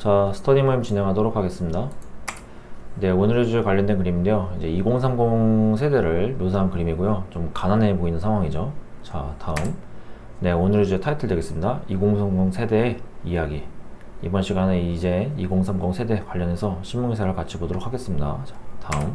자, 스터디 모임 진행하도록 하겠습니다. 네, 오늘의 주제 관련된 그림인데요. 이제 2030 세대를 묘사한 그림이고요. 좀 가난해 보이는 상황이죠. 자, 다음. 네, 오늘의 주제 타이틀 되겠습니다. 2030 세대의 이야기. 이번 시간에 이제 2030 세대 관련해서 신문기사를 같이 보도록 하겠습니다. 자, 다음.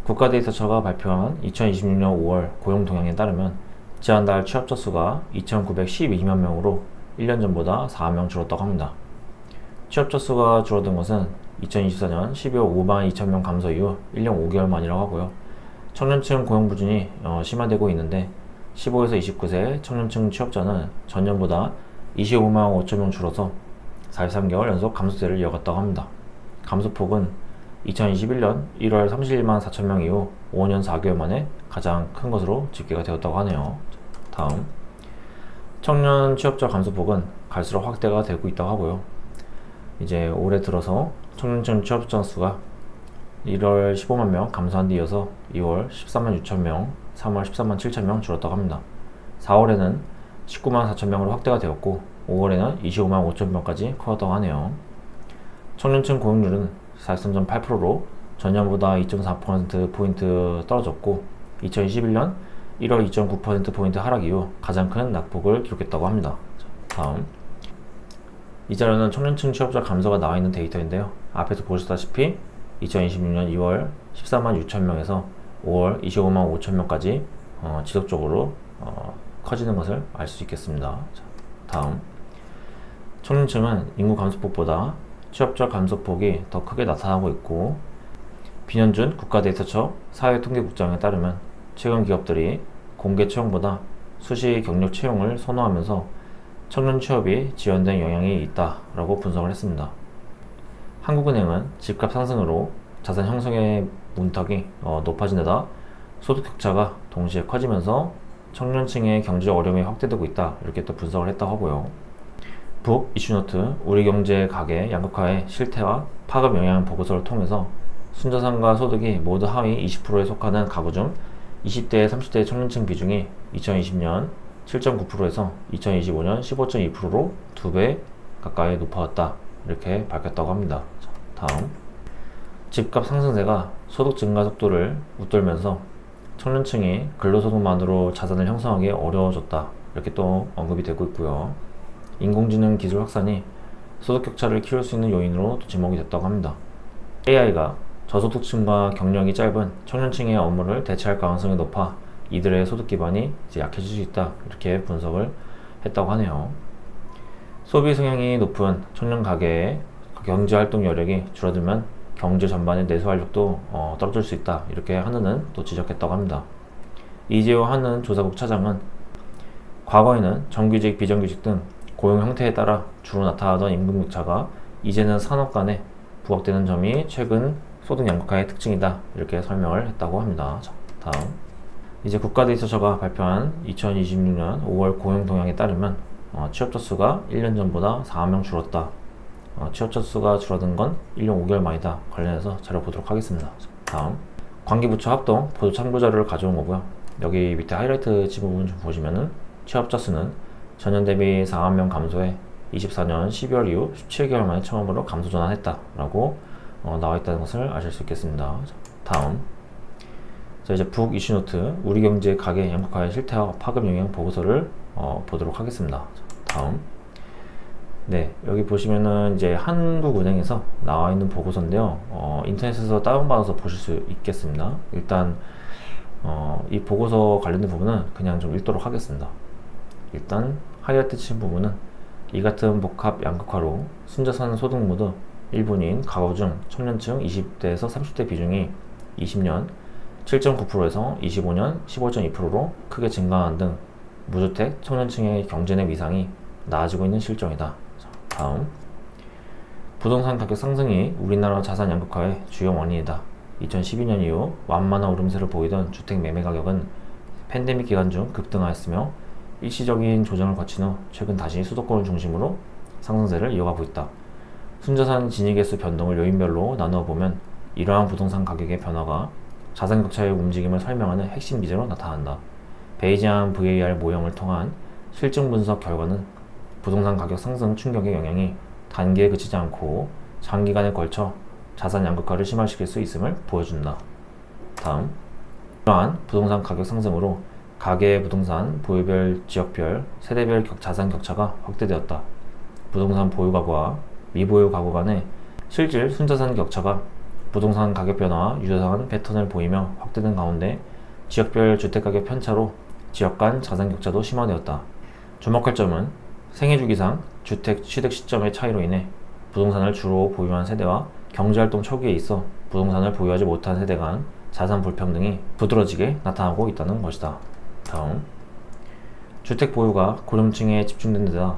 국가데이터처가 발표한 2026년 5월 고용 동향에 따르면 지난달 취업자 수가 2,912만 명으로 1년 전보다 4명 줄었다고 합니다. 취업자 수가 줄어든 것은 2024년 12월 5만 2천 명 감소 이후 1년 5개월 만이라고 하고요. 청년층 고용 부진이 심화되고 있는데 15에서 29세 청년층 취업자는 전년보다 25만 5천 명 줄어서 43개월 연속 감소세를 이어갔다고 합니다. 감소폭은 2021년 1월 31만 4천 명 이후 5년 4개월 만에 가장 큰 것으로 집계가 되었다고 하네요. 다음. 청년 취업자 감소폭은 갈수록 확대가 되고 있다고 하고요. 이제 올해 들어서 청년층 취업자 수가 1월 15만 명 감소한 뒤 이어서 2월 13만 6천 명, 3월 13만 7천 명 줄었다고 합니다. 4월에는 19만 4천 명으로 확대가 되었고 5월에는 25만 5천 명까지 커졌다고 하네요. 청년층 고용률은 43.8%로 전년보다 2.4%포인트 떨어졌고 2021년 1월 2.9%포인트 하락 이후 가장 큰 낙폭을 기록했다고 합니다. 다음. 이 자료는 청년층 취업자 감소가 나와 있는 데이터인데요. 앞에서 보셨다시피 2026년 2월 14만 6천 명에서 5월 25만 5천 명까지 지속적으로 커지는 것을 알 수 있겠습니다. 자, 다음. 청년층은 인구 감소폭보다 취업자 감소폭이 더 크게 나타나고 있고 비년준 국가데이터처 사회통계국장에 따르면 최근 기업들이 공개 채용보다 수시 경력 채용을 선호하면서 청년 취업이 지연된 영향이 있다라고 분석을 했습니다. 한국은행은 집값 상승으로 자산 형성의 문턱이 높아진 데다 소득 격차가 동시에 커지면서 청년층의 경제 어려움이 확대되고 있다 이렇게 또 분석을 했다고 하고요. 북 이슈노트 우리 경제 가계 양극화의 실태와 파급 영향 보고서를 통해서 순자산과 소득이 모두 하위 20%에 속하는 가구 중 20대 30대 청년층 비중이 2020년 7.9%에서 2025년 15.2%로 2배 가까이 높아졌다 이렇게 밝혔다고 합니다. 자, 다음. 집값 상승세가 소득 증가 속도를 웃돌면서 청년층이 근로소득만으로 자산을 형성하기 어려워졌다 이렇게 또 언급이 되고 있고요. 인공지능 기술 확산이 소득 격차를 키울 수 있는 요인으로 또 지목이 됐다고 합니다. AI가 저소득층과 경력이 짧은 청년층의 업무를 대체할 가능성이 높아 이들의 소득 기반이 이제 약해질 수 있다 이렇게 분석을 했다고 하네요. 소비 성향이 높은 청년 가계의 경제 활동 여력이 줄어들면 경제 전반의 내수 활력도 떨어질 수 있다 이렇게 한은은 또 지적했다고 합니다. 이재호 한은 조사국 차장은 과거에는 정규직, 비정규직 등 고용 형태에 따라 주로 나타나던 임금 격차가 이제는 산업 간에 부각되는 점이 최근 소득 양극화의 특징이다 이렇게 설명을 했다고 합니다. 자, 다음. 이제 국가데이터처가 발표한 2026년 5월 고용 동향에 따르면 취업자 수가 1년 전보다 4명 줄었다. 취업자 수가 줄어든 건 1년 5개월 만이다. 관련해서 자료 보도록 하겠습니다. 다음. 관계부처 합동 보도 참고 자료를 가져온 거고요. 여기 밑에 하이라이트 친 부분 좀 보시면은 취업자 수는 전년 대비 4만 명 감소해 24년 12월 이후 17개월 만에 처음으로 감소 전환했다라고 나와 있다는 것을 아실 수 있겠습니다. 다음. 자, 이제 북 이슈노트 우리 경제 가계 양극화의 실태와 파급 영향 보고서를 보도록 하겠습니다. 다음. 네, 여기 보시면은 이제 한국은행에서 나와 있는 보고서인데요. 인터넷에서 다운받아서 보실 수 있겠습니다. 일단 이 보고서 관련된 부분은 그냥 좀 읽도록 하겠습니다. 일단 하이라이트 친 부분은 이 같은 복합 양극화로 순자산 소득 모두 일본인 가구 중 청년층 20대에서 30대 비중이 20년 7.9%에서 25년 15.2%로 크게 증가한 등 무주택 청년층의 경제내 위상이 나아지고 있는 실정이다. 다음. 부동산 가격 상승이 우리나라 자산 양극화의 주요 원인이다. 2012년 이후 완만한 오름세를 보이던 주택 매매 가격은 팬데믹 기간 중 급등하였으며 일시적인 조정을 거친 후 최근 다시 수도권을 중심으로 상승세를 이어가고 있다. 순자산 진입개수 변동을 요인별로 나누어 보면 이러한 부동산 가격의 변화가 자산 격차의 움직임을 설명하는 핵심 기제로 나타난다. 베이지안 VAR 모형을 통한 실증 분석 결과는 부동산 가격 상승 충격의 영향이 단기에 그치지 않고 장기간에 걸쳐 자산 양극화를 심화시킬 수 있음을 보여준다. 다음, 이러한 부동산 가격 상승으로 가계 부동산 보유별, 지역별, 세대별 자산 격차가 확대되었다. 부동산 보유 가구와 미보유 가구 간의 실질 순자산 격차가 부동산 가격 변화와 유사한 패턴을 보이며 확대된 가운데 지역별 주택가격 편차로 지역 간 자산 격차도 심화되었다. 주목할 점은 생애주기상 주택 취득 시점의 차이로 인해 부동산을 주로 보유한 세대와 경제활동 초기에 있어 부동산을 보유하지 못한 세대 간 자산 불평등이 두드러지게 나타나고 있다는 것이다. 다음, 주택 보유가 고령층에 집중된 데다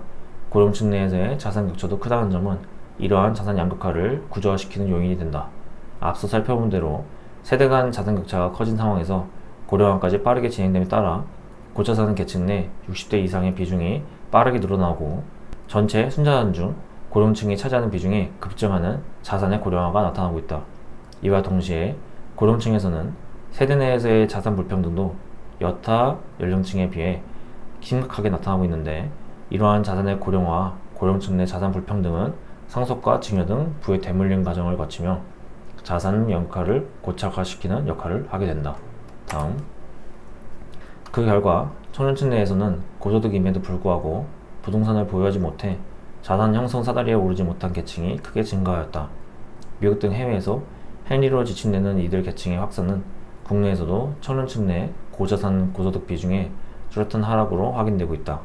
고령층 내에서의 자산 격차도 크다는 점은 이러한 자산 양극화를 구조화시키는 요인이 된다. 앞서 살펴본 대로 세대 간 자산 격차가 커진 상황에서 고령화까지 빠르게 진행됨에 따라 고차 사는 계층 내 60대 이상의 비중이 빠르게 늘어나고 전체 순자산 중 고령층이 차지하는 비중이 급증하는 자산의 고령화가 나타나고 있다. 이와 동시에 고령층에서는 세대 내에서의 자산 불평등도 여타 연령층에 비해 심각하게 나타나고 있는데, 이러한 자산의 고령화와 고령층 내 자산 불평등은 상속과 증여 등 부의 대물림 과정을 거치며 자산 양극화를 고착화시키는 역할을 하게 된다. 다음, 그 결과 청년층 내에서는 고소득임에도 불구하고 부동산을 보유하지 못해 자산 형성 사다리에 오르지 못한 계층이 크게 증가하였다. 미국 등 해외에서 헨리로 지칭되는 이들 계층의 확산은 국내에서도 청년층 내 고자산 고소득 비중의 뚜렷한 하락으로 확인되고 있다.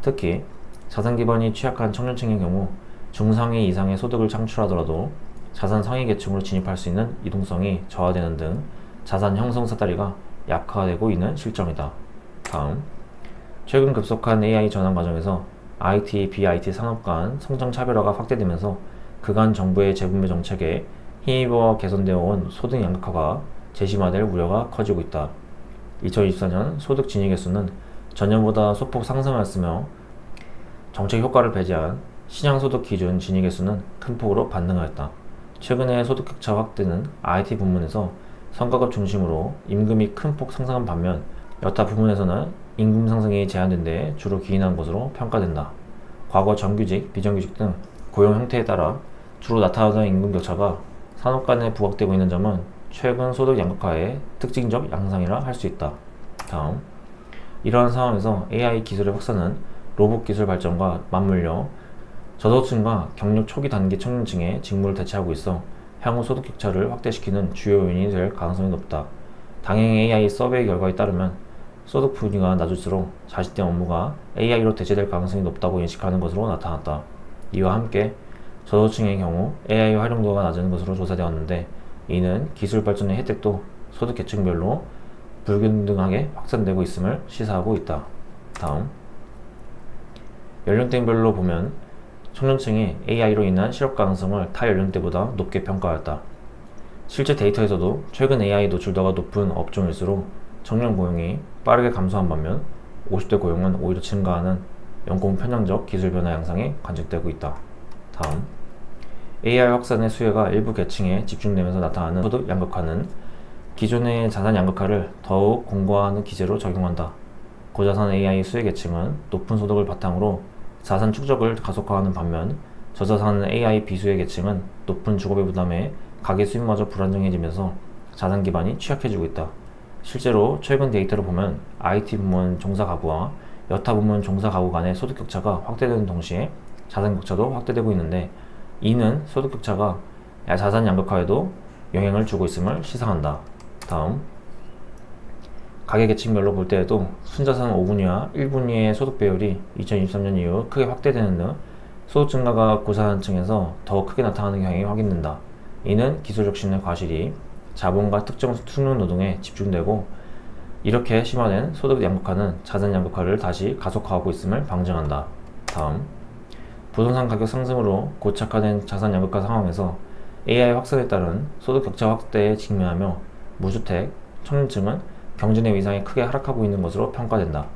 특히 자산 기반이 취약한 청년층의 경우 중상위 이상의 소득을 창출하더라도 자산 상위 계층으로 진입할 수 있는 이동성이 저하되는 등 자산 형성 사다리가 약화되고 있는 실정이다. 다음, 최근 급속한 AI 전환 과정에서 IT, BIT 산업 간 성장 차별화가 확대되면서 그간 정부의 재분배 정책에 힘입어 개선되어 온 소득 양극화가 재심화될 우려가 커지고 있다. 2024년 소득 진위 개수는 전년보다 소폭 상승하였으며 정책 효과를 배제한 시장소득 기준 진위 개수는 큰 폭으로 반등하였다. 최근에 소득 격차 확대는 IT 부문에서 성과급 중심으로 임금이 큰 폭 상승한 반면 여타 부문에서는 임금 상승이 제한된 데 주로 기인한 것으로 평가된다. 과거 정규직, 비정규직 등 고용 형태에 따라 주로 나타나던 임금 격차가 산업 간에 부각되고 있는 점은 최근 소득 양극화의 특징적 양상이라 할 수 있다. 다음, 이러한 상황에서 AI 기술의 확산은 로봇 기술 발전과 맞물려 저소득층과 경력 초기 단계 청년층의 직무를 대체하고 있어 향후 소득 격차를 확대시키는 주요 요인이 될 가능성이 높다. 당행 AI 서베이 결과에 따르면 소득 분위가 낮을수록 자신된 업무가 AI로 대체될 가능성이 높다고 인식하는 것으로 나타났다. 이와 함께 저소득층의 경우 AI 활용도가 낮은 것으로 조사되었는데, 이는 기술 발전의 혜택도 소득 계층별로 불균등하게 확산되고 있음을 시사하고 있다. 다음, 연령대별로 보면 청년층이 AI로 인한 실업 가능성을 타 연령대보다 높게 평가하였다. 실제 데이터에서도 최근 AI 노출도가 높은 업종일수록 청년 고용이 빠르게 감소한 반면 50대 고용은 오히려 증가하는 연공 편향적 기술 변화 양상이 관측되고 있다. 다음, AI 확산의 수혜가 일부 계층에 집중되면서 나타나는 소득 양극화는 기존의 자산 양극화를 더욱 공고화하는 기제로 적용한다. 고자산 AI 수혜 계층은 높은 소득을 바탕으로 자산 축적을 가속화하는 반면 저자산 AI 비수혜 계층은 높은 주거비 부담에 가계 수입마저 불안정해지면서 자산 기반이 취약해지고 있다. 실제로 최근 데이터를 보면 IT 부문 종사 가구와 여타 부문 종사 가구 간의 소득 격차가 확대되는 동시에 자산 격차도 확대되고 있는데, 이는 소득 격차가 자산 양극화에도 영향을 주고 있음을 시사한다. 다음, 가계 계층별로 볼 때에도 순자산 5분위와 1분위의 소득 배율이 2023년 이후 크게 확대되는 등 소득 증가가 고자산층에서 더 크게 나타나는 경향이 확인된다. 이는 기술적 신의 과실이 자본과 특정 숙련 노동에 집중되고, 이렇게 심화된 소득 양극화는 자산 양극화를 다시 가속화하고 있음을 방증한다. 다음, 부동산 가격 상승으로 고착화된 자산 양극화 상황에서 AI 확산에 따른 소득 격차 확대에 직면하며 무주택, 청년층은 경제 내 위상이 크게 하락하고 있는 것으로 평가된다.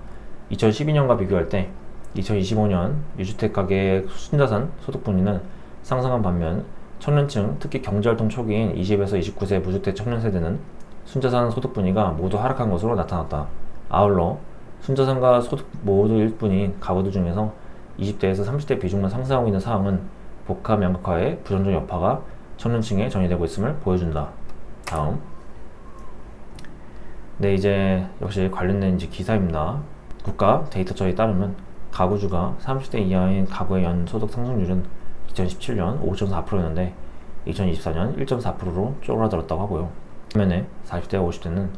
2012년과 비교할 때 2025년 유주택 가계의 순자산 소득 분위는 상승한 반면 청년층, 특히 경제활동 초기인 20에서 29세 무주택 청년 세대는 순자산 소득 분위가 모두 하락한 것으로 나타났다. 아울러 순자산과 소득 모두 일분인 가구들 중에서 20대에서 30대 비중만 상승하고 있는 상황은 복합 양극화의 부정적 여파가 청년층에 전이되고 있음을 보여준다. 다음. 네, 이제 역시 관련된 이제 기사입니다. 국가 데이터처에 따르면 가구주가 30대 이하인 가구의 연소득 상승률은 2017년 5.4%였는데 2024년 1.4%로 쪼그라들었다고 하고요. 반면에 40대와 50대는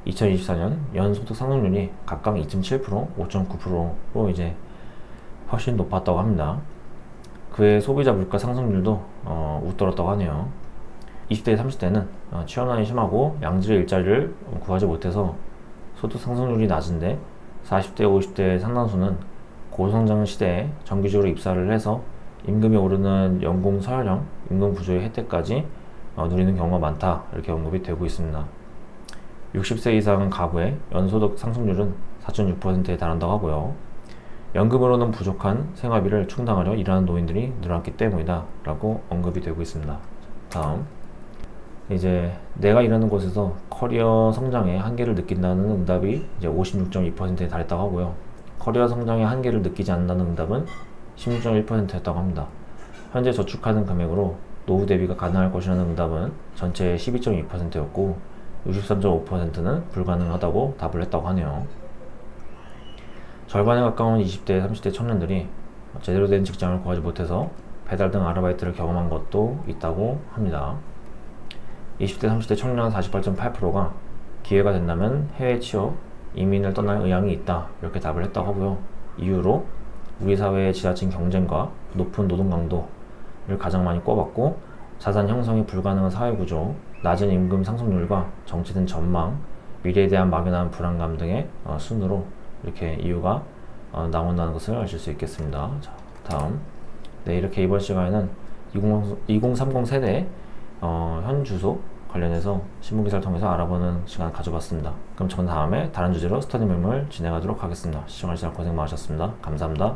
2024년 연소득 상승률이 각각 2.7%, 5.9%로 이제 훨씬 높았다고 합니다. 그의 소비자 물가 상승률도 웃돌았다고 하네요. 20대, 30대는 취업난이 심하고 양질의 일자리를 구하지 못해서 소득 상승률이 낮은데 40대, 50대 상당수는 고성장 시대에 정기적으로 입사를 해서 임금이 오르는 연공 서열형 임금 구조의 혜택까지 누리는 경우가 많다, 이렇게 언급이 되고 있습니다. 60세 이상 가구의 연소득 상승률은 4.6%에 달한다고 하고요. 연금으로는 부족한 생활비를 충당하려 일하는 노인들이 늘어났기 때문이다 라고 언급이 되고 있습니다. 다음. 이제 내가 일하는 곳에서 커리어 성장의 한계를 느낀다는 응답이 이제 56.2%에 달했다고 하고요. 커리어 성장의 한계를 느끼지 않는다는 응답은 16.1%였다고 합니다. 현재 저축하는 금액으로 노후 대비가 가능할 것이라는 응답은 전체의 12.2%였고 63.5%는 불가능하다고 답을 했다고 하네요. 절반에 가까운 20대, 30대 청년들이 제대로 된 직장을 구하지 못해서 배달 등 아르바이트를 경험한 것도 있다고 합니다. 20대, 30대 청년 48.8%가 기회가 된다면 해외 취업, 이민을 떠날 의향이 있다, 이렇게 답을 했다고 하고요. 이유로 우리 사회의 지나친 경쟁과 높은 노동 강도를 가장 많이 꼽았고, 자산 형성이 불가능한 사회구조, 낮은 임금 상승률과 정체된 전망, 미래에 대한 막연한 불안감 등의 순으로 이렇게 이유가 나온다는 것을 아실 수 있겠습니다. 자, 다음. 네, 이렇게 이번 시간에는 2030 세대 현 주소 관련해서 신문기사를 통해서 알아보는 시간을 가져봤습니다. 그럼 저는 다음에 다른 주제로 스터디 메모를 진행하도록 하겠습니다. 시청해주셔서 고생 많으셨습니다. 감사합니다.